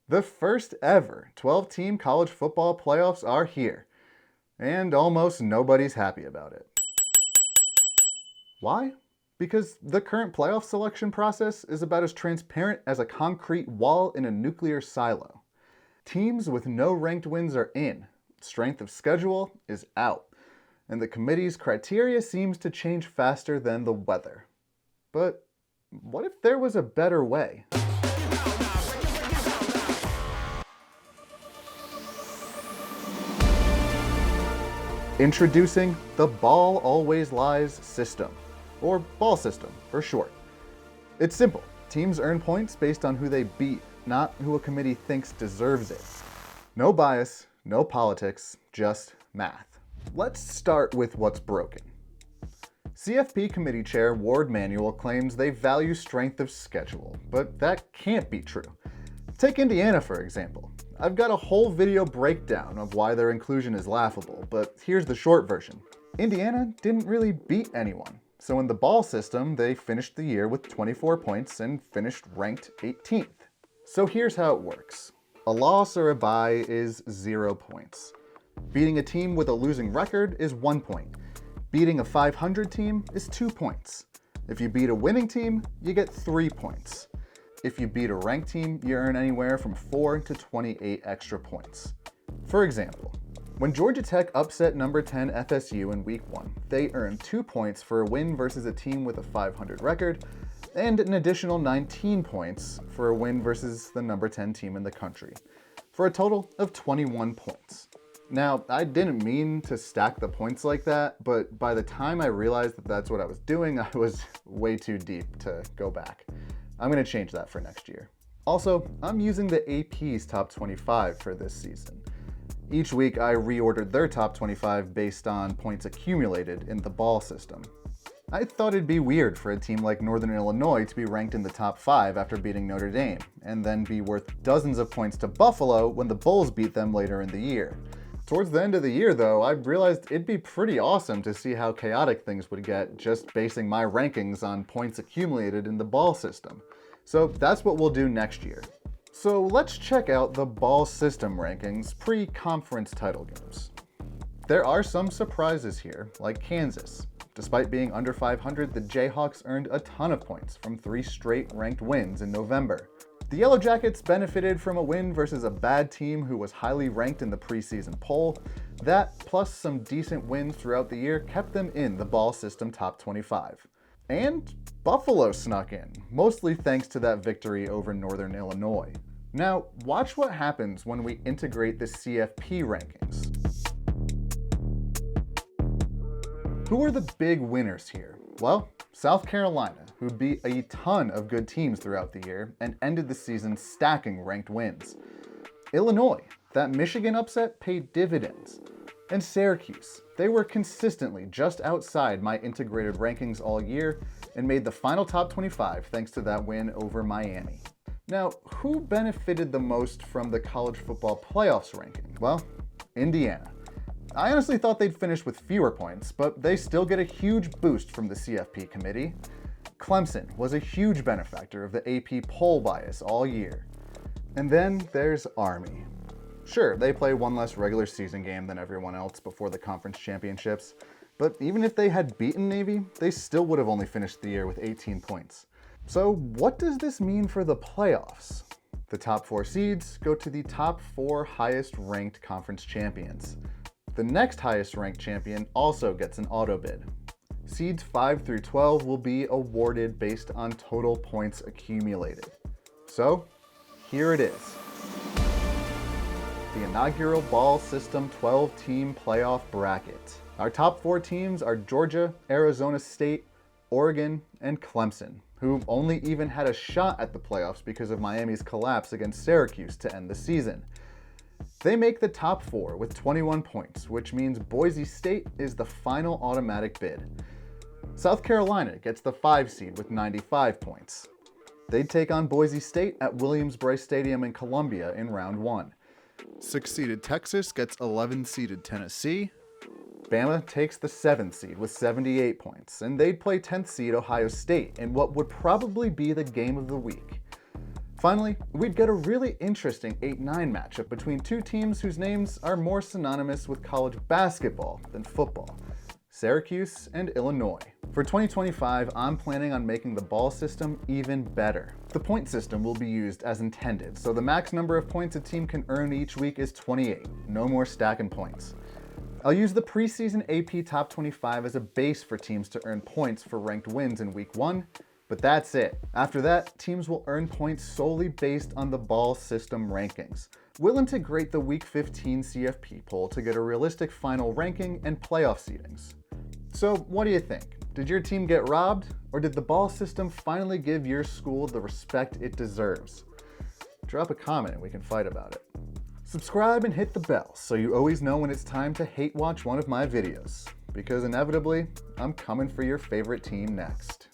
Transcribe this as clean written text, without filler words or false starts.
The first ever 12-team college football playoffs are here, and almost nobody's happy about it. Why? Because the current playoff selection process is about as transparent as a concrete wall in a nuclear silo. Teams with no ranked wins are in, strength of schedule is out, and the committee's criteria seems to change faster than the weather. But what if there was a better way? Introducing the Ball Always Lies system, or BAL system for short. It's simple. Teams earn points based on who they beat, not who a committee thinks deserves it. No bias, no politics, just math. Let's start with what's broken. CFP Committee Chair Ward Manuel claims they value strength of schedule, but that can't be true. Take Indiana, for example. I've got a whole video breakdown of why their inclusion is laughable, but here's the short version. Indiana didn't really beat anyone, so in the BAL system, they finished the year with 24 points and finished ranked 18th. So here's how it works. A loss or a bye is 0 points. Beating a team with a losing record is 1 point. Beating a 500 team is 2 points. If you beat a winning team, you get 3 points. If you beat a ranked team, you earn anywhere from 4 to 28 extra points. For example, when Georgia Tech upset number 10 FSU in week 1, they earned 2 points for a win versus a team with a 500 record, and an additional 19 points for a win versus the number 10 team in the country, for a total of 21 points. Now, I didn't mean to stack the points like that, but by the time I realized that that's what I was doing, I was way too deep to go back. I'm going to change that for next year. Also, I'm using the AP's top 25 for this season. Each week I reordered their top 25 based on points accumulated in the BAL system. I thought it'd be weird for a team like Northern Illinois to be ranked in the top 5 after beating Notre Dame, and then be worth dozens of points to Buffalo when the Bulls beat them later in the year. Towards the end of the year, though, I realized it'd be pretty awesome to see how chaotic things would get just basing my rankings on points accumulated in the BAL system. So that's what we'll do next year. So let's check out the BAL system rankings pre-conference title games. There are some surprises here, like Kansas. Despite being under 500, the Jayhawks earned a ton of points from 3 straight ranked wins in November. The Yellow Jackets benefited from a win versus a bad team who was highly ranked in the preseason poll. That, plus some decent wins throughout the year, kept them in the BAL system top 25. And Buffalo snuck in, mostly thanks to that victory over Northern Illinois. Now, watch what happens when we integrate the CFP rankings. Who are the big winners here? Well, South Carolina, who beat a ton of good teams throughout the year and ended the season stacking ranked wins. Illinois, that Michigan upset paid dividends. And Syracuse, they were consistently just outside my integrated rankings all year and made the final top 25 thanks to that win over Miami. Now, who benefited the most from the college football playoffs ranking? Well, Indiana. I honestly thought they'd finish with fewer points, but they still get a huge boost from the CFP committee. Clemson was a huge benefactor of the AP poll bias all year. And then there's Army. Sure, they play one less regular season game than everyone else before the conference championships, but even if they had beaten Navy, they still would have only finished the year with 18 points. So what does this mean for the playoffs? The top 4 seeds go to the top 4 highest ranked conference champions. The next highest ranked champion also gets an auto bid. Seeds 5 through 12 will be awarded based on total points accumulated. So, here it is. The inaugural BAL System 12-team playoff bracket. Our top 4 teams are Georgia, Arizona State, Oregon, and Clemson, who only even had a shot at the playoffs because of Miami's collapse against Syracuse to end the season. They make the top 4 with 21 points, which means Boise State is the final automatic bid. South Carolina gets the 5 seed with 95 points. They'd take on Boise State at Williams-Brice Stadium in Columbia in round 1. 6-seeded Texas gets 11-seeded Tennessee. Bama takes the 7th seed with 78 points, and they'd play 10th seed Ohio State in what would probably be the game of the week. Finally, we'd get a really interesting 8-9 matchup between two teams whose names are more synonymous with college basketball than football: Syracuse and Illinois. For 2025, I'm planning on making the BAL system even better. The point system will be used as intended, so the max number of points a team can earn each week is 28, no more stacking points. I'll use the preseason AP Top 25 as a base for teams to earn points for ranked wins in week 1, but that's it. After that, teams will earn points solely based on the BAL system rankings. We'll integrate the week 15 CFP poll to get a realistic final ranking and playoff seedings. So what do you think? Did your team get robbed, or did the BAL system finally give your school the respect it deserves? Drop a comment and we can fight about it. Subscribe and hit the bell so you always know when it's time to hate watch one of my videos, because inevitably, I'm coming for your favorite team next.